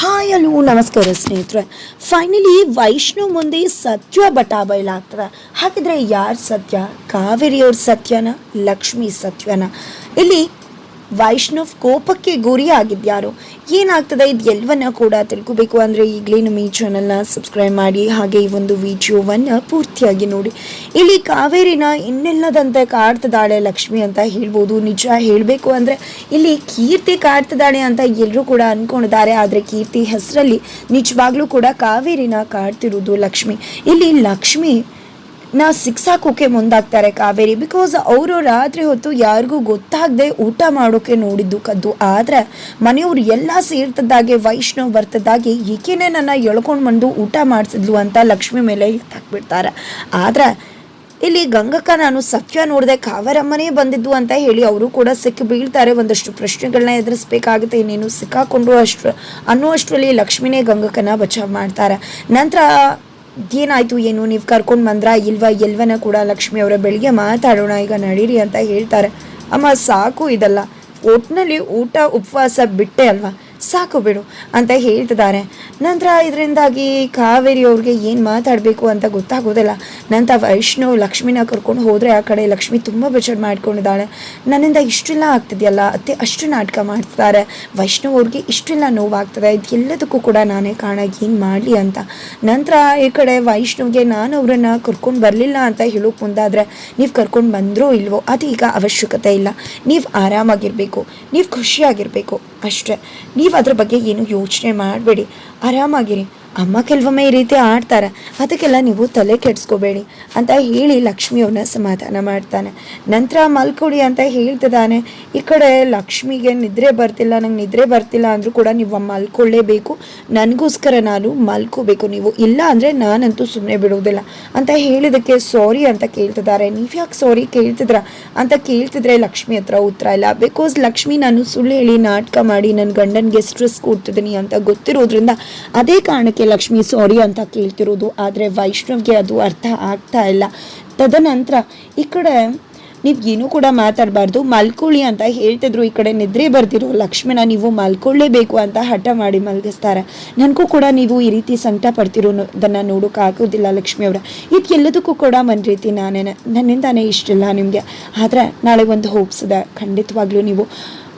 Hi hello ನಮಸ್ಕಾರ ಸ್ನೇಹಿತರೆ. Finally Vaishnav ಮುಂದೆ ಸತ್ಯ ಬಟಾಬಯಲಾಗ್ತದೆ. ಹಾಗಿದ್ರೆ ಯಾರು ಸತ್ಯ? ಕಾವೇರಿಯವ್ರ ಸತ್ಯನ, ಲಕ್ಷ್ಮಿ ಸತ್ಯನ? ಇಲ್ಲಿ ವೈಷ್ಣವ್ ಕೋಪಕ್ಕೆ ಗುರಿಯಾಗಿದ್ಯಾರು? ಏನಾಗ್ತದೆ ಇದು ಎಲ್ಲವನ್ನ ಕೂಡ ತಿಳ್ಕೋಬೇಕು ಅಂದರೆ ಈಗಲೇ ನಮ್ಮ ಈ ಚಾನಲ್ನ ಸಬ್ಸ್ಕ್ರೈಬ್ ಮಾಡಿ, ಹಾಗೆ ಈ ಒಂದು ವಿಡಿಯೋವನ್ನು ಪೂರ್ತಿಯಾಗಿ ನೋಡಿ. ಇಲ್ಲಿ ಕಾವೇರಿನ ಇನ್ನೆಲ್ಲದಂತೆ ಕಾಡ್ತಿದ್ದಾಳೆ ಲಕ್ಷ್ಮಿ ಅಂತ ಹೇಳ್ಬೋದು. ನಿಜ ಹೇಳಬೇಕು ಅಂದರೆ ಇಲ್ಲಿ ಕೀರ್ತಿ ಕಾಡ್ತಿದ್ದಾಳೆ ಅಂತ ಎಲ್ಲರೂ ಕೂಡ ಅಂದ್ಕೊಂಡಿದ್ದಾರೆ. ಆದರೆ ಕೀರ್ತಿ ಹೆಸರಲ್ಲಿ ನಿಜವಾಗ್ಲೂ ಕೂಡ ಕಾವೇರಿನ ಕಾಡ್ತಿರೋದು ಲಕ್ಷ್ಮಿ. ಇಲ್ಲಿ ಲಕ್ಷ್ಮಿ ಸಿಕ್ಸಾಕೋಕೆ ಮುಂದಾಗ್ತಾರೆ ಕಾವೇರಿ. ಬಿಕಾಸ್ ಅವರು ರಾತ್ರಿ ಹೊತ್ತು ಯಾರಿಗೂ ಗೊತ್ತಾಗದೆ ಊಟ ಮಾಡೋಕೆ ನೋಡಿದ್ದು ಕದ್ದು. ಆದರೆ ಮನೆಯವ್ರು ಎಲ್ಲ ಸೇರ್ತದಾಗೆ ವೈಷ್ಣವ್ ಬರ್ತದಾಗೆ ಈಕೆನೇ ನನ್ನ ಎಳ್ಕೊಂಡು ಬಂದು ಊಟ ಮಾಡಿಸಿದ್ಲು ಅಂತ ಲಕ್ಷ್ಮಿ ಮೇಲೆ ಎತ್ತಾಕ್ಬಿಡ್ತಾರೆ. ಆದರೆ ಇಲ್ಲಿ ಗಂಗಕ್ಕ ನಾನು ಸತ್ಯ ನೋಡಿದೆ, ಕಾವೇರಮ್ಮನೇ ಬಂದಿದ್ದು ಅಂತ ಹೇಳಿ ಅವರು ಕೂಡ ಸಿಕ್ಕಿ ಬೀಳ್ತಾರೆ. ಒಂದಷ್ಟು ಪ್ರಶ್ನೆಗಳನ್ನ ಎದುರಿಸ್ಬೇಕಾಗುತ್ತೆ. ಇನ್ನೇನು ಸಿಕ್ಕಾಕೊಂಡು ಅನ್ನುವಷ್ಟರಲ್ಲಿ ಲಕ್ಷ್ಮಿನೇ ಗಂಗಕ್ಕನ ಬಚಾವ್ ಮಾಡ್ತಾರೆ. ನಂತರ ಏನಾಯ್ತು ಏನು, ನೀವು ಕರ್ಕೊಂಡು ಬಂದ್ರಾ ಇಲ್ವಾ ಎಲ್ವನ ಕೂಡ ಲಕ್ಷ್ಮಿ ಅವರ ಬೆಳಿಗ್ಗೆ ಮಾತಾಡೋಣ ಈಗ ನಡೀರಿ ಅಂತ ಹೇಳ್ತಾರೆ. ಅಮ್ಮ ಸಾಕು ಇದೆಲ್ಲ, ಒಟ್ಟಿನಲ್ಲಿ ಊಟ ಉಪವಾಸ ಬಿಟ್ಟೆ ಅಲ್ವಾ, ಸಾಕು ಬಿಡು ಅಂತ ಹೇಳ್ತಿದ್ದಾರೆ. ನಂತರ ಇದರಿಂದಾಗಿ ಕಾವೇರಿ ಅವ್ರಿಗೆ ಏನು ಮಾತಾಡಬೇಕು ಅಂತ ಗೊತ್ತಾಗೋದಿಲ್ಲ. ನಂತರ ವೈಷ್ಣವ್ ಲಕ್ಷ್ಮಿನ ಕರ್ಕೊಂಡು ಹೋದರೆ ಆ ಕಡೆ ಲಕ್ಷ್ಮಿ ತುಂಬ ಬೇಜಾರು ಮಾಡ್ಕೊಂಡಿದ್ದಾಳೆ. ನನ್ನಿಂದ ಇಷ್ಟೆಲ್ಲ ಆಗ್ತಿದೆಯಲ್ಲ ಅತ್ತೆ, ಅಷ್ಟು ನಾಟಕ ಮಾಡ್ತಿದ್ದಾರೆ, ವೈಷ್ಣವ್ ಅವ್ರಿಗೆ ಇಷ್ಟೆಲ್ಲ ನೋವಾಗ್ತದೆ, ಇದು ಎಲ್ಲದಕ್ಕೂ ಕೂಡ ನಾನೇ ಕಾರಣ, ಏನು ಮಾಡಲಿ ಅಂತ. ನಂತರ ಈ ಕಡೆ ವೈಷ್ಣವ್ಗೆ ನಾನು ಅವರನ್ನು ಕರ್ಕೊಂಡು ಬರಲಿಲ್ಲ ಅಂತ ಹೇಳೋಕೆ ಮುಂದಾದರೆ, ನೀವು ಕರ್ಕೊಂಡು ಬಂದರೂ ಇಲ್ವೋ ಅದೀಗ ಅವಶ್ಯಕತೆ ಇಲ್ಲ, ನೀವು ಆರಾಮಾಗಿರಬೇಕು, ನೀವು ಖುಷಿಯಾಗಿರಬೇಕು ಅಷ್ಟೇ, ನೀವು ಅದ್ರ ಬಗ್ಗೆ ಏನು ಯೋಚನೆ ಮಾಡಬೇಡಿ, ಆರಾಮಾಗಿರಿ. ಅಮ್ಮ ಕೆಲವೊಮ್ಮೆ ಈ ರೀತಿ ಆಡ್ತಾರೆ, ಅದಕ್ಕೆಲ್ಲ ನೀವು ತಲೆ ಕೆಡಿಸ್ಕೋಬೇಡಿ ಅಂತ ಹೇಳಿ ಲಕ್ಷ್ಮಿಯವ್ರನ್ನ ಸಮಾಧಾನ ಮಾಡ್ತಾನೆ. ನಂತರ ಮಲ್ಕೊಡಿ ಅಂತ ಹೇಳ್ತಿದ್ದಾನೆ. ಈ ಕಡೆ ಲಕ್ಷ್ಮಿಗೆ ನಿದ್ರೆ ಬರ್ತಿಲ್ಲ, ನಂಗೆ ನಿದ್ರೆ ಬರ್ತಿಲ್ಲ ಅಂದರೂ ಕೂಡ ನೀವು ಮಲ್ಕೊಳ್ಳೇಬೇಕು, ನನಗೋಸ್ಕರ ನಾನು ಮಲ್ಕೋಬೇಕು, ನೀವು ಇಲ್ಲ ಅಂದರೆ ನಾನಂತೂ ಸುಮ್ಮನೆ ಬಿಡೋದಿಲ್ಲ ಅಂತ ಹೇಳಿದಕ್ಕೆ ಸಾರಿ ಅಂತ ಕೇಳ್ತಿದ್ದಾರೆ. ನೀವು ಯಾಕೆ ಸಾರಿ ಕೇಳ್ತಿದ್ರ ಅಂತ ಕೇಳ್ತಿದ್ರೆ ಲಕ್ಷ್ಮಿ ಹತ್ರ ಉತ್ತರ ಇಲ್ಲ. ಬಿಕಾಸ್ ಲಕ್ಷ್ಮಿ ನಾನು ಸುಳ್ಳು ಹೇಳಿ ನಾಟಕ ಮಾಡಿ ನನ್ನ ಗಂಡನಿಗೆ ಸ್ಟ್ರೆಸ್ ಕೊಡ್ತಿದ್ದೀನಿ ಅಂತ ಗೊತ್ತಿರೋದ್ರಿಂದ ಅದೇ ಕಾರಣಕ್ಕೆ ಲಕ್ಷ್ಮಿ ಸಾರಿ ಅಂತ ಕೇಳ್ತಿರೋದು. ಆದರೆ ವೈಷ್ಣವ್ಗೆ ಅದು ಅರ್ಥ ಆಗ್ತಾ ಇಲ್ಲ. ತದನಂತರ ಈ ಕಡೆ ನೀವು ಏನೂ ಕೂಡ ಮಾತಾಡಬಾರ್ದು, ಮಲ್ಕೊಳ್ಳಿ ಅಂತ ಹೇಳ್ತಿದ್ರು. ಈ ಕಡೆ ನಿದ್ರೆ ಬರ್ದಿರೋ ಲಕ್ಷ್ಮಿನ ನೀವು ಮಲ್ಕೊಳ್ಳೇಬೇಕು ಅಂತ ಹಠ ಮಾಡಿ ಮಲಗಿಸ್ತಾರೆ. ನನಗೂ ಕೂಡ ನೀವು ಈ ರೀತಿ ಸಂಕಟ ಪಡ್ತಿರೋದನ್ನು ನೋಡೋಕ್ಕಾಗೋದಿಲ್ಲ ಲಕ್ಷ್ಮಿ ಅವರ, ಇದು ಎಲ್ಲದಕ್ಕೂ ಕೂಡ ಒಂದು ರೀತಿ ನನ್ನಿಂದಾನೇ ಇಷ್ಟಿಲ್ಲ ನಿಮಗೆ. ಆದರೆ ನಾಳೆ ಒಂದು ಹೋಪ್ಸ್ ಇದೆ, ಖಂಡಿತವಾಗ್ಲೂ ನೀವು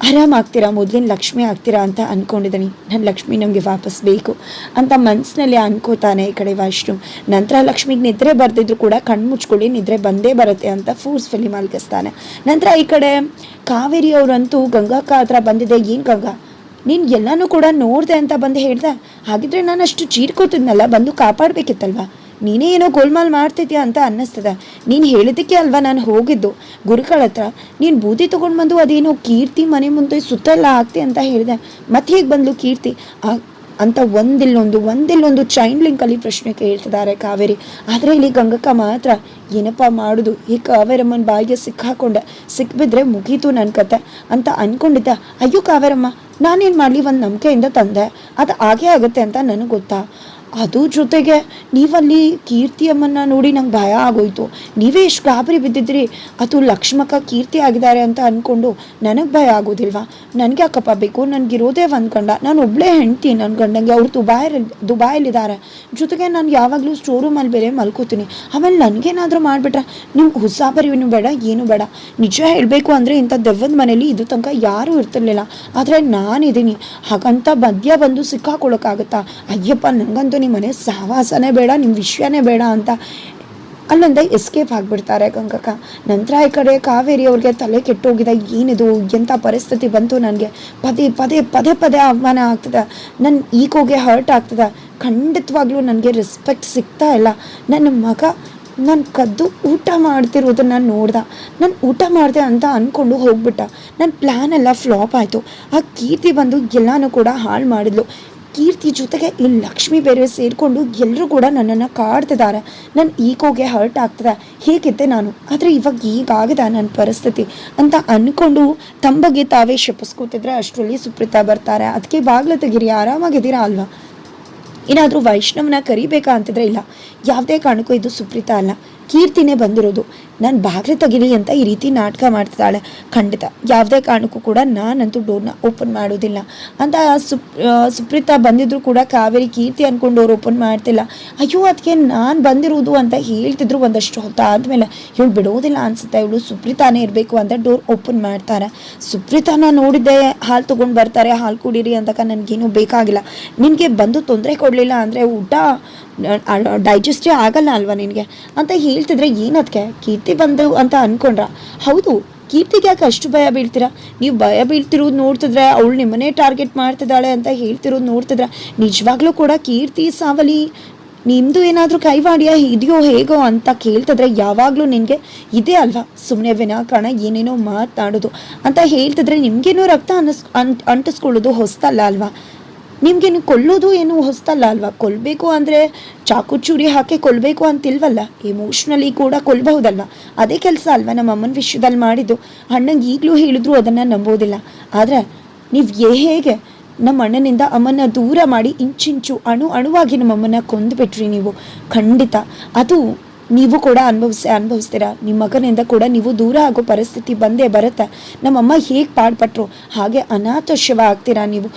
ಆರಾಮಾಗ್ತೀರಾ, ಮೊದಲಿನ ಲಕ್ಷ್ಮಿ ಆಗ್ತೀರಾ ಅಂತ ಅಂದ್ಕೊಂಡಿದ್ದೀನಿ. ನನ್ನ ಲಕ್ಷ್ಮಿ ನಮಗೆ ವಾಪಸ್ ಬೇಕು ಅಂತ ಮನಸ್ಸಿನಲ್ಲಿ ಅನ್ಕೋತಾನೆ ಈ ಕಡೆ ವೈಷ್ಣವ್. ನಂತರ ಲಕ್ಷ್ಮಿಗೆ ನಿದ್ರೆ ಬರ್ದಿದ್ರು ಕೂಡ ಕಣ್ಣು ಮುಚ್ಕೊಳ್ಳಿ, ನಿದ್ರೆ ಬಂದೇ ಬರುತ್ತೆ ಅಂತ ಫೋರ್ಸ್ಫುಲಿ ಮಲಗಿಸ್ತಾನೆ. ನಂತರ ಈ ಕಡೆ ಕಾವೇರಿ ಅವರಂತೂ ಗಂಗಾಕ್ಕ ಹತ್ರ ಬಂದಿದೆ. ಏನು ಗಂಗಾ, ನೀನು ಎಲ್ಲನೂ ಕೂಡ ನೋಡಿದೆ ಅಂತ ಬಂದು ಹೇಳ್ದೆ, ಹಾಗಿದ್ರೆ ನಾನು ಅಷ್ಟು ಚೀರ್ಕೋತಿದ್ನಲ್ಲ, ಬಂದು ಕಾಪಾಡಬೇಕಿತ್ತಲ್ವ, ನೀನೇ ಏನೋ ಗೋಲ್ಮಾಲ್ ಮಾಡ್ತಿದ್ಯಾ ಅಂತ ಅನ್ನಿಸ್ತದೆ. ನೀನು ಹೇಳಿದ್ದಕ್ಕೆ ಅಲ್ವಾ ನಾನು ಹೋಗಿದ್ದು ಗುರುಗಳ ಹತ್ರ, ನೀನು ಬೂದಿ ತೊಗೊಂಡು ಬಂದು ಅದೇನೋ ಕೀರ್ತಿ ಮನೆ ಮುಂದೆ ಸುತ್ತೆಲ್ಲ ಆಗ್ತಿ ಅಂತ ಹೇಳಿದೆ, ಮತ್ತೆ ಹೇಗೆ ಬಂದ್ಲು ಕೀರ್ತಿ ಅಂತ ಒಂದಿಲ್ಲೊಂದು ಚೈನ್ ಲಿಂಕಲ್ಲಿ ಪ್ರಶ್ನೆ ಕೇಳ್ತಿದ್ದಾರೆ ಕಾವೇರಿ. ಆದರೆ ಇಲ್ಲಿ ಗಂಗಕ್ಕ ಮಾತ್ರ ಏನಪ್ಪ ಮಾಡೋದು, ಈ ಕಾವೇರಮ್ಮನ ಬಾಯಿಗೆ ಸಿಕ್ಕಾಕೊಂಡೆ, ಸಿಕ್ಬಿದ್ರೆ ಮುಗೀತು ನನ್ನ ಕತೆ ಅಂತ ಅಂದ್ಕೊಂಡಿದ್ದೆ. ಅಯ್ಯೋ ಕಾವೇರಮ್ಮ, ನಾನೇನು ಮಾಡಲಿ, ಒಂದು ನಂಬಿಕೆಯಿಂದ ತಂದೆ, ಅದು ಹಾಗೇ ಆಗುತ್ತೆ ಅಂತ ನನಗೆ ಗೊತ್ತಾ. ಅದು ಜೊತೆಗೆ ನೀವಲ್ಲಿ ಕೀರ್ತಿಯಮ್ಮನ್ನ ನೋಡಿ ನಂಗೆ ಭಯ ಆಗೋಯ್ತು, ನೀವೇ ಎಷ್ಟು ಗಾಬರಿ ಬಿದ್ದಿದ್ರಿ, ಅದು ಲಕ್ಷ್ಮಕ್ಕ ಕೀರ್ತಿ ಆಗಿದ್ದಾರೆ ಅಂತ ಅಂದ್ಕೊಂಡು ನನಗೆ ಭಯ ಆಗೋದಿಲ್ವಾ? ನನಗೆ ಯಾಕಪ್ಪ ಬೇಕು, ನನಗಿರೋದೇ ಒಂದು ಗಂಡ, ನಾನು ಒಬ್ಬಳೇ ಹೆಂಡ್ತಿ ನನ್ನ ಗಂಡಂಗೆ, ಅವ್ರು ದುಬಾಯಲ್ಲಿದ್ದಾರೆ, ಜೊತೆಗೆ ನಾನು ಯಾವಾಗಲೂ ಸ್ಟೋರ್ ರೂಮಲ್ಲಿ ಬೇರೆ ಮಲ್ಕೋತೀನಿ. ಆಮೇಲೆ ನನಗೇನಾದರೂ ಮಾಡಿಬಿಟ್ರೆ ನಿಮ್ಗೆ ಹುಸಾಬರಿನೂ ಬೇಡ, ಏನೂ ಬೇಡ. ನಿಜ ಹೇಳಬೇಕು ಅಂದರೆ ಇಂಥ ದೆವ್ವದ ಮನೇಲಿ ಇದು ತನಕ ಯಾರೂ ಇರ್ತಿರ್ಲಿಲ್ಲ, ಆದರೆ ನಾನಿದ್ದೀನಿ, ಹಾಗಂತ ಮಧ್ಯ ಬಂದು ಸಿಕ್ಕಾಕೊಳ್ಳೋಕ್ಕಾಗತ್ತಾ? ಅಯ್ಯಪ್ಪ, ನನಗಂತೂ ನಿಮ್ಮ ಮನೆ ಸಹವಾಸನೇ ಬೇಡ, ನಿಮ್ಮ ವಿಷಯನೇ ಬೇಡ ಅಂತ ಅಲ್ಲಂದ ಎಸ್ಕೇಪ್ ಆಗಿಬಿಡ್ತಾರೆ ಗಂಗಕ್ಕ. ನಂತರ ಈ ಕಡೆ ಕಾವೇರಿ ಅವ್ರಿಗೆ ತಲೆ ಕೆಟ್ಟೋಗಿದೆ, ಏನಿದು ಎಂಥ ಪರಿಸ್ಥಿತಿ ಬಂತು ನನಗೆ, ಪದೇ ಅವಮಾನ ಆಗ್ತದೆ, ನನ್ನ ಈಗೋಗೆ ಹರ್ಟ್ ಆಗ್ತದೆ, ಖಂಡಿತವಾಗ್ಲೂ ನನಗೆ ರೆಸ್ಪೆಕ್ಟ್ ಸಿಗ್ತಾ ಇಲ್ಲ. ನನ್ನ ಮಗ ನಾನು ಕದ್ದು ಊಟ ಮಾಡ್ತಿರೋದನ್ನು ನೋಡ್ದೆ, ನಾನು ಊಟ ಮಾಡಿದೆ ಅಂತ ಅಂದ್ಕೊಂಡು ಹೋಗ್ಬಿಟ್ಟ, ನನ್ನ ಪ್ಲ್ಯಾನ್ ಎಲ್ಲ ಫ್ಲಾಪ್ ಆಯಿತು. ಆ ಕೀರ್ತಿ ಬಂದು ಎಲ್ಲನೂ ಕೂಡ ಹಾಳು ಮಾಡಿದ್ಲು. ಕೀರ್ತಿ ಜೊತೆಗೆ ಈ ಲಕ್ಷ್ಮಿ ಬೇರೆ ಸೇರಿಕೊಂಡು ಎಲ್ಲರೂ ಕೂಡ ನನ್ನನ್ನು ಕಾಡ್ತಿದ್ದಾರೆ, ನನ್ನ ಈಗೋಗೆ ಹರ್ಟ್ ಆಗ್ತದೆ, ಹೇಗಿದ್ದೆ ನಾನು, ಆದರೆ ಇವಾಗ ಈಗಾಗಿದೆ ನನ್ನ ಪರಿಸ್ಥಿತಿ ಅಂತ ಅಂದ್ಕೊಂಡು ತಂಬಗೆ ತಾವೇ ಶಪಿಸ್ಕೋತಿದ್ರೆ ಅಷ್ಟರಲ್ಲಿ ಸುಪ್ರೀತಾ ಬರ್ತಾರೆ. ಅದಕ್ಕೆ ಬಾಗ್ಲ ತೆಗೀರಿ, ಆರಾಮಾಗಿದ್ದೀರಾ ಅಲ್ವಾ? ಏನಾದರೂ ವೈಷ್ಣವನ ಕರಿಬೇಕಾ ಅಂತಿದ್ರೆ ಇಲ್ಲ, ಯಾವುದೇ ಕಾರಣಕ್ಕೂ ಇದು ಸುಪ್ರೀತಾ ಅಲ್ಲ, ಕೀರ್ತಿನೇ ಬಂದಿರೋದು. ನಾನು ಬಾಗಿಲು ತೆಗೀಲಿ ಅಂತ ಈ ರೀತಿ ನಾಟಕ ಮಾಡ್ತಿದ್ದಾಳೆ. ಖಂಡಿತ ಯಾವುದೇ ಕಾರಣಕ್ಕೂ ಕೂಡ ನಾನಂತೂ ಡೋರ್ನ ಓಪನ್ ಮಾಡೋದಿಲ್ಲ ಅಂತ ಸುಪ್ರೀತಾ ಬಂದಿದ್ರು ಕೂಡ ಕಾವೇರಿ ಕೀರ್ತಿ ಅಂದ್ಕೊಂಡು ಅವ್ರು ಓಪನ್ ಮಾಡ್ತಿಲ್ಲ. ಅಯ್ಯೋ ಅದಕ್ಕೆ ನಾನು ಬಂದಿರೋದು ಅಂತ ಹೇಳ್ತಿದ್ರು. ಒಂದಷ್ಟು ಹೊತ್ತಾದ್ಮೇಲೆ ಇವಳು ಬಿಡೋದಿಲ್ಲ ಅನ್ಸುತ್ತೆ, ಇವಳು ಸುಪ್ರೀತಾನೇ ಇರಬೇಕು ಅಂತ ಡೋರ್ ಓಪನ್ ಮಾಡ್ತಾರೆ. ಸುಪ್ರೀತಾನ ನೋಡಿದ್ದೆ ಹಾಲು ತೊಗೊಂಡು ಬರ್ತಾರೆ, ಹಾಲು ಕುಡೀರಿ ಅಂದಾಗ ನನಗೇನು ಬೇಕಾಗಿಲ್ಲ, ನಿನಗೆ ಬಂದು ತೊಂದರೆ ಕೊಡಲಿಲ್ಲ ಅಂದರೆ ಊಟ ಡೈಜೆಸ್ಟೇ ಆಗಲ್ಲ ಅಲ್ವಾ ನಿನಗೆ ಅಂತ ಹೇಳ್ತಿದ್ರೆ ಏನದಕ್ಕೆ ಕೀರ್ತಿ ಬಂದು ಅಂತ ಅಂದ್ಕೊಂಡ್ರ? ಹೌದು, ಕೀರ್ತಿಗೆ ಯಾಕೆ ಅಷ್ಟು ಭಯ ಬೀಳ್ತೀರಾ? ನೀವು ಭಯ ಬೀಳ್ತಿರೋದು ನೋಡ್ತಿದ್ರೆ, ಅವಳು ನಿಮ್ಮನ್ನೇ ಟಾರ್ಗೆಟ್ ಮಾಡ್ತಿದ್ದಾಳೆ ಅಂತ ಹೇಳ್ತಿರೋದು ನೋಡ್ತಿದ್ರೆ ನಿಜವಾಗ್ಲೂ ಕೂಡ ಕೀರ್ತಿ ಸಾವಲಿ ನಿಮ್ಮದು ಏನಾದರೂ ಕೈವಾಡಿಯ ಇದೆಯೋ ಹೇಗೋ ಅಂತ ಕೇಳ್ತಿದ್ರೆ ಯಾವಾಗಲೂ ನಿನಗೆ ಇದೇ ಅಲ್ವಾ ಸುಮ್ಮನೆ ವಿನಾಕಾರಣ ಏನೇನೋ ಮಾತನಾಡೋದು ಅಂತ ಹೇಳ್ತಿದ್ರೆ ನಿಮಗೇನೋ ರಕ್ತ ಅಂಟಿಸ್ಕೊಳ್ಳೋದು ಹೊಸ್ತಲ್ಲ ಅಲ್ವಾ? ನಿಮಗೇನು ಕೊಲ್ಲೋದು ಏನು ಹೊಸ್ತಲ್ಲ ಅಲ್ವಾ? ಕೊಲ್ಲಬೇಕು ಅಂದರೆ ಚಾಕು ಚೂರಿ ಹಾಕಿ ಕೊಲ್ಲಬೇಕು ಅಂತಿಲ್ವಲ್ಲ, ಎಮೋಷ್ನಲಿ ಕೂಡ ಕೊಲ್ಲಬಹುದಲ್ವ? ಅದೇ ಕೆಲಸ ಅಲ್ವಾ ನಮ್ಮ ಅಮ್ಮನ ವಿಷಯದಲ್ಲಿ ಮಾಡಿದ್ದು. ಅಣ್ಣಂಗೆ ಈಗಲೂ ಹೇಳಿದ್ರು ಅದನ್ನು ನಂಬೋದಿಲ್ಲ. ಆದರೆ ನೀವು ಹೇಗೆ ನಮ್ಮ ಅಣ್ಣನಿಂದ ಅಮ್ಮನ ದೂರ ಮಾಡಿ ಇಂಚಿಂಚು ಅಣುವಾಗಿ ನಮ್ಮಮ್ಮನ ಕೊಂದುಬಿಟ್ರಿ ನೀವು. ಖಂಡಿತ ಅದು ನೀವು ಕೂಡ ಅನುಭವಿಸ್ತೀರಾ. ನಿಮ್ಮ ಮಗನಿಂದ ಕೂಡ ನೀವು ದೂರ ಆಗೋ ಪರಿಸ್ಥಿತಿ ಬಂದೇ ಬರುತ್ತೆ. ನಮ್ಮಮ್ಮ ಹೇಗೆ ಪಾಡ್ಪಟ್ರು ಹಾಗೆ ಅನಾಥ ಶವ ಆಗ್ತೀರಾ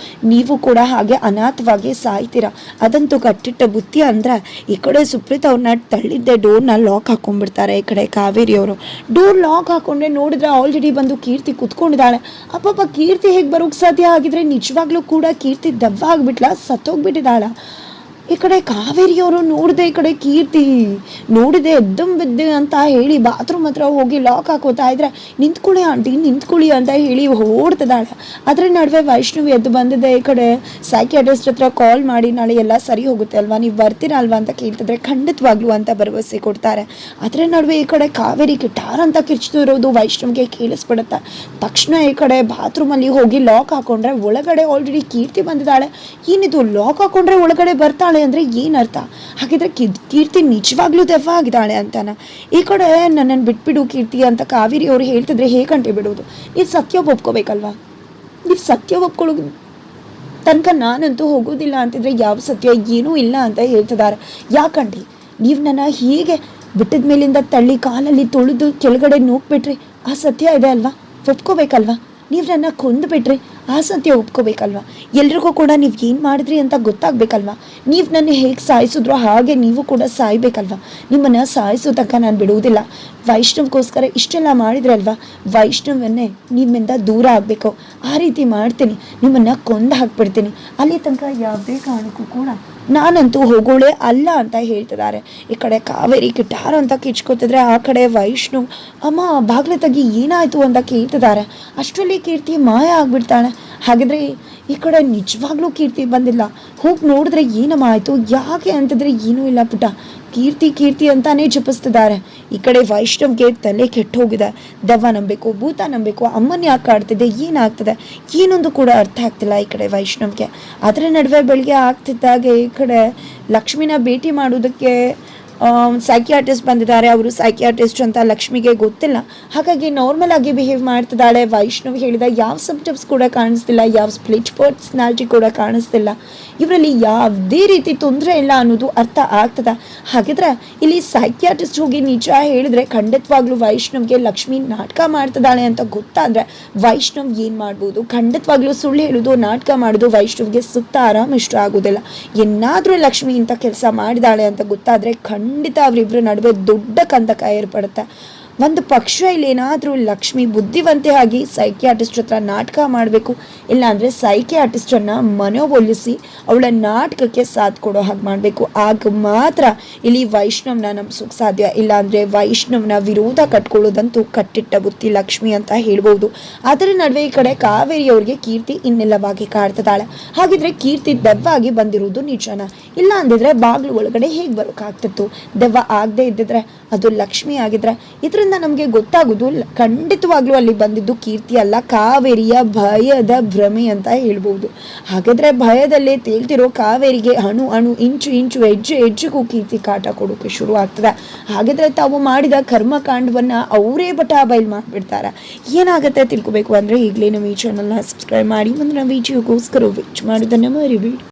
ನೀವು ಕೂಡ ಹಾಗೆ ಅನಾಥವಾಗಿ ಸಾಯ್ತೀರಾ. ಅದಂತೂ ಕಟ್ಟಿಟ್ಟ ಬುತ್ತಿ ಅಂದ್ರೆ ಈ ಕಡೆ ಸುಪ್ರೀತ್ ಅವ್ರನ್ನ ತಳ್ಳಿದ್ದೆ ಡೋರ್ನ ಲಾಕ್ ಹಾಕೊಂಡ್ಬಿಡ್ತಾರೆ. ಈ ಕಡೆ ಕಾವೇರಿ ಅವರು ಡೋರ್ ಲಾಕ್ ಹಾಕೊಂಡ್ರೆ ನೋಡಿದ್ರೆ ಆಲ್ರೆಡಿ ಬಂದು ಕೀರ್ತಿ ಕುತ್ಕೊಂಡಿದ್ದಾಳೆ. ಅಪ್ಪಪ್ಪ ಕೀರ್ತಿ ಹೇಗೆ ಬರೋಕ್ಕೆ ಸಾಧ್ಯ ಆಗಿದ್ರೆ ನಿಜವಾಗ್ಲೂ ಕೂಡ ಕೀರ್ತಿ ದವ್ವ ಆಗ್ಬಿಟ್ಲ, ಸತ್ತೋಗ್ಬಿಟ್ಟಿದ್ದಾಳ. ಈ ಕಡೆ ಕಾವೇರಿಯವರು ನೋಡಿದೆ, ಈ ಕಡೆ ಕೀರ್ತಿ ನೋಡಿದೆ ಎದ್ದಂ ಅಂತ ಹೇಳಿ ಬಾತ್ರೂಮ್ ಹತ್ರ ಹೋಗಿ ಲಾಕ್ ಹಾಕೋತಾ ಇದ್ರೆ ನಿಂತ್ಕೊಳ್ಳಿ ಆಂಟಿ ನಿಂತ್ಕೊಳ್ಳಿ ಅಂತ ಹೇಳಿ ಓಡ್ತಿದ್ದಾಳೆ. ಅದರ ನಡುವೆ ವೈಷ್ಣವಿ ಎದ್ದು ಬಂದಿದೆ. ಈ ಕಡೆ ಸೈಕಿಯಾಟ್ರಿಸ್ಟ್ ಹತ್ರ ಕಾಲ್ ಮಾಡಿ ನಾಳೆ ಎಲ್ಲ ಸರಿ ಹೋಗುತ್ತೆ ಅಲ್ವಾ, ನೀವು ಬರ್ತೀರಾ ಅಲ್ವಾ ಅಂತ ಕೇಳ್ತಿದ್ರೆ ಖಂಡಿತವಾಗ್ಲು ಅಂತ ಭರವಸೆ ಕೊಡ್ತಾರೆ. ಅದರ ನಡುವೆ ಈ ಕಡೆ ಕಾವೇರಿ ಗಿಟಾರ್ ಅಂತ ಕಿರ್ಚ್ತಿರೋದು ವೈಷ್ಣವಿಗೆ ಕೇಳಿಸ್ಬಿಡುತ್ತೆ. ತಕ್ಷಣ ಈ ಕಡೆ ಬಾತ್ರೂಮಲ್ಲಿ ಹೋಗಿ ಲಾಕ್ ಹಾಕೊಂಡ್ರೆ ಒಳಗಡೆ ಆಲ್ರೆಡಿ ಕೀರ್ತಿ ಬಂದಿದ್ದಾಳೆ. ಏನಿದು ಲಾಕ್ ಹಾಕೊಂಡ್ರೆ ಒಳಗಡೆ ಬರ್ತಾಳೆ ಅಂದರೆ ಏನರ್ಥ? ಹಾಗಿದ್ರೆ ಕೀರ್ತಿ ನಿಜವಾಗ್ಲೂ ದೆವ್ವ ಆಗಿದ್ದಾಳೆ ಅಂತಾನ? ಈ ಕಡೆ ನನ್ನನ್ನು ಬಿಟ್ಬಿಡು ಕೀರ್ತಿ ಅಂತ ಕಾವೇರಿ ಅವರು ಹೇಳ್ತಿದ್ರೆ ಹೇಗಂಟೆ ಬಿಡೋದು? ನೀವು ಸತ್ಯ ಒಪ್ಕೋಬೇಕಲ್ವಾ? ನೀವು ಸತ್ಯ ಒಪ್ಕೊಳ್ಳೋ ತನಕ ನಾನಂತೂ ಹೋಗೋದಿಲ್ಲ ಅಂತಿದ್ರೆ ಯಾವ ಸತ್ಯ ಏನೂ ಇಲ್ಲ ಅಂತ ಹೇಳ್ತಿದ್ದಾರೆ. ಯಾಕಂಡಿ ನೀವು ನನ್ನ ಹೀಗೆ ಬಿಟ್ಟದ ಮೇಲಿಂದ ತಳ್ಳಿ ಕಾಲಲ್ಲಿ ತೊಳೆದು ಕೆಳಗಡೆ ನೂಕ್ಬಿಟ್ರಿ ಆ ಸತ್ಯ ಇದೆ ಅಲ್ವಾ? ಒಪ್ಕೋಬೇಕಲ್ವಾ? ನೀವು ನನ್ನ ಕೊಂದುಬಿಟ್ರಿ ಆ ಸತ್ಯ ಒಪ್ಕೋಬೇಕಲ್ವ? ಎಲ್ರಿಗೂ ಕೂಡ ನೀವು ಏನು ಮಾಡಿದ್ರಿ ಅಂತ ಗೊತ್ತಾಗಬೇಕಲ್ವ? ನೀವು ನನ್ನ ಹೇಗೆ ಸಾಯಿಸಿದ್ರು ಹಾಗೆ ನೀವು ಕೂಡ ಸಾಯ್ಬೇಕಲ್ವ? ನಿಮ್ಮನ್ನು ಸಾಯಿಸೋ ತನಕ ನಾನು ಬಿಡುವುದಿಲ್ಲ. ವೈಷ್ಣವ್ಗೋಸ್ಕರ ಇಷ್ಟೆಲ್ಲ ಮಾಡಿದ್ರಲ್ವ, ವೈಷ್ಣವನ್ನೇ ನಿಮ್ಮಿಂದ ದೂರ ಆಗಬೇಕು. ಆ ರೀತಿ ಮಾಡ್ತೀನಿ, ನಿಮ್ಮನ್ನು ಕೊಂದು ಹಾಕ್ಬಿಡ್ತೀನಿ. ಅಲ್ಲಿ ತನಕ ಯಾವುದೇ ಕಾರಣಕ್ಕೂ ಕೂಡ ನಾನಂತೂ ಹೋಗೋಳೆ ಅಲ್ಲ ಅಂತ ಹೇಳ್ತಿದ್ದಾರೆ. ಈ ಕಡೆ ಕಾವೇರಿ ಗಿಟಾರ್ ಅಂತ ಕಿಚ್ಕೋತಿದ್ರೆ ಆ ಕಡೆ ವೈಷ್ಣವ್ ಅಮ್ಮ ಬಾಗ್ಲ ತೆಗಿ ಏನಾಯಿತು ಅಂತ ಕೇಳ್ತಿದ್ದಾರೆ. ಅಷ್ಟರಲ್ಲಿ ಕೀರ್ತಿ ಮಾಯ ಆಗ್ಬಿಡ್ತಾಳೆ. ಹಾಗಿದ್ರೆ ಈ ಕಡೆ ನಿಜವಾಗ್ಲೂ ಕೀರ್ತಿ ಬಂದಿಲ್ಲ. ಹೋಗಿ ನೋಡಿದ್ರೆ ಏನಮ್ಮ ಆಯಿತು ಯಾಕೆ ಅಂತಂದರೆ ಏನೂ ಇಲ್ಲ ಪುಟ್ಟ, ಕೀರ್ತಿ ಅಂತಾನೆ ಜಪಿಸ್ತಿದ್ದಾರೆ. ಈ ಕಡೆ ವೈಷ್ಣವ್ಗೆ ತಲೆ ಕೆಟ್ಟು ಹೋಗಿದೆ. ದೆವ್ವ ನಂಬಬೇಕು, ಭೂತ ನಂಬಬೇಕು, ಅಮ್ಮನ ಯಾಕೆ ಆಡ್ತಿದೆ, ಏನಾಗ್ತದೆ ಏನೊಂದು ಕೂಡ ಅರ್ಥ ಆಗ್ತಿಲ್ಲ ಈ ಕಡೆ ವೈಷ್ಣವ್ಗೆ. ಅದರ ನಡುವೆ ಬೆಳಿಗ್ಗೆ ಆಗ್ತಿದ್ದಾಗೆ ಈ ಕಡೆ ಲಕ್ಷ್ಮಿನ ಭೇಟಿ ಮಾಡೋದಕ್ಕೆ ಸೈಕಿಯಾಟ್ರಿಸ್ಟ್ ಬಂದಿದ್ದಾರೆ. ಅವರು ಸೈಕಿಯಾಟ್ರಿಸ್ಟ್ ಅಂತ ಲಕ್ಷ್ಮಿಗೆ ಗೊತ್ತಿಲ್ಲ. ಹಾಗಾಗಿ ನಾರ್ಮಲ್ ಆಗಿ ಬಿಹೇವ್ ಮಾಡ್ತಿದ್ದಾಳೆ. ವೈಷ್ಣವ್ ಹೇಳಿದ ಯಾವ ಸಿಂಪ್ಟಮ್ಸ್ ಕೂಡ ಕಾಣಿಸ್ತಿಲ್ಲ, ಯಾವ ಸ್ಪ್ಲಿಟ್ ಪರ್ಸನಾಲಿಟಿ ಕೂಡ ಕಾಣಿಸ್ತಿಲ್ಲ. ಇವರಲ್ಲಿ ಯಾವುದೇ ರೀತಿ ತೊಂದರೆ ಇಲ್ಲ ಅನ್ನೋದು ಅರ್ಥ ಆಗ್ತದೆ. ಹಾಗಿದ್ರೆ ಇಲ್ಲಿ ಸೈಕಿಯಾಟ್ರಿಸ್ಟ್ ಹೋಗಿ ನಿಜ ಹೇಳಿದ್ರೆ ಖಂಡಿತವಾಗ್ಲೂ ವೈಷ್ಣವ್ಗೆ ಲಕ್ಷ್ಮಿ ನಾಟಕ ಮಾಡ್ತಿದ್ದಾಳೆ ಅಂತ ಗೊತ್ತಾದರೆ ವೈಷ್ಣವ್ ಏನು ಮಾಡ್ಬೋದು? ಖಂಡಿತವಾಗ್ಲೂ ಸುಳ್ಳು ಹೇಳೋದು, ನಾಟಕ ಮಾಡೋದು ವೈಷ್ಣವ್ಗೆ ಸುತ್ತ ಆರಾಮ ಇಷ್ಟ ಆಗೋದಿಲ್ಲ. ಏನಾದರೂ ಲಕ್ಷ್ಮಿ ಇಂಥ ಕೆಲಸ ಮಾಡಿದಾಳೆ ಅಂತ ಗೊತ್ತಾದರೆ ಖಂಡಿತ ಅವರಿಬ್ಬರ ನಡುವೆ ದೊಡ್ಡ ಕಂದಕ ಏರ್ಪಡುತ್ತೆ. ಒಂದು ಪಕ್ಷ ಇಲ್ಲಿ ಏನಾದರೂ ಲಕ್ಷ್ಮಿ ಬುದ್ಧಿವಂತೆ ಆಗಿ ಸೈಕಿಯಾಟ್ರಿಸ್ಟ್ ಹತ್ರ ನಾಟಕ ಮಾಡಬೇಕು, ಇಲ್ಲಾಂದರೆ ಸೈಕಿಯಾಟ್ರಿಸ್ಟನ್ನು ಮನವೊಲಿಸಿ ಅವಳ ನಾಟಕಕ್ಕೆ ಸಾಥ್ ಕೊಡೋ ಹಾಗೆ ಮಾಡಬೇಕು. ಆಗ ಮಾತ್ರ ಇಲ್ಲಿ ವೈಷ್ಣವ್ನ ನಂಬಿಸೋಕೆ ಸಾಧ್ಯ. ಇಲ್ಲಾಂದರೆ ವೈಷ್ಣವ್ನ ವಿರೋಧ ಕಟ್ಕೊಳ್ಳೋದಂತೂ ಕಟ್ಟಿಟ್ಟ ಬುತ್ತಿ ಲಕ್ಷ್ಮಿ ಅಂತ ಹೇಳ್ಬೋದು. ಅದರ ನಡುವೆ ಈ ಕಡೆ ಕಾವೇರಿ ಅವ್ರಿಗೆ ಕೀರ್ತಿ ಇನ್ನೆಲ್ಲವಾಗಿ ಕಾಡ್ತಿದ್ದಾಳೆ. ಹಾಗಿದ್ರೆ ಕೀರ್ತಿ ದೆವ್ವ ಆಗಿ ಬಂದಿರೋದು ನಿಜನಾ? ಇಲ್ಲ ಅಂದಿದ್ರೆ ಬಾಗ್ಲು ಒಳಗಡೆ ಹೇಗೆ ಬರೋಕ್ಕಾಗ್ತಿತ್ತು? ದೆವ್ವ ಆಗದೆ ಇದ್ದಿದ್ರೆ ಅದು ಲಕ್ಷ್ಮಿ ಆಗಿದ್ರೆ ಇದರಿಂದ ನಮಗೆ ಗೊತ್ತಾಗೋದು ಖಂಡಿತವಾಗ್ಲೂ ಅಲ್ಲಿ ಬಂದಿದ್ದು ಕೀರ್ತಿ ಅಲ್ಲ, ಕಾವೇರಿಯ ಭಯದ ಭ್ರಮೆ ಅಂತ ಹೇಳ್ಬೋದು. ಹಾಗಾದ್ರೆ ಭಯದಲ್ಲೇ ತೇಲ್ತಿರೋ ಕಾವೇರಿಗೆ ಅಣು ಇಂಚು ಹೆಜ್ಜೆಗೂ ಕೀರ್ತಿ ಕಾಟ ಕೊಡೋಕೆ ಶುರು ಆಗ್ತದೆ. ಹಾಗಾದ್ರೆ ತಾವು ಮಾಡಿದ ಕರ್ಮಕಾಂಡವನ್ನ ಅವರೇ ಬೈಲ್ ಮಾಡಿಬಿಡ್ತಾರೆ. ಏನಾಗುತ್ತೆ ತಿಳ್ಕೊಬೇಕು ಅಂದ್ರೆ ಈಗಲೇ ನಮ್ಮ ಈ ಚಾನಲ್ನ ಸಬ್ಸ್ಕ್ರೈಬ್ ಮಾಡಿ, ಮುಂದಿನ ವಿಡಿಯೋಗೋಸ್ಕರ ವೇಟ್ ಮಾಡೋದನ್ನ ಮರಿಬೇಡಿ.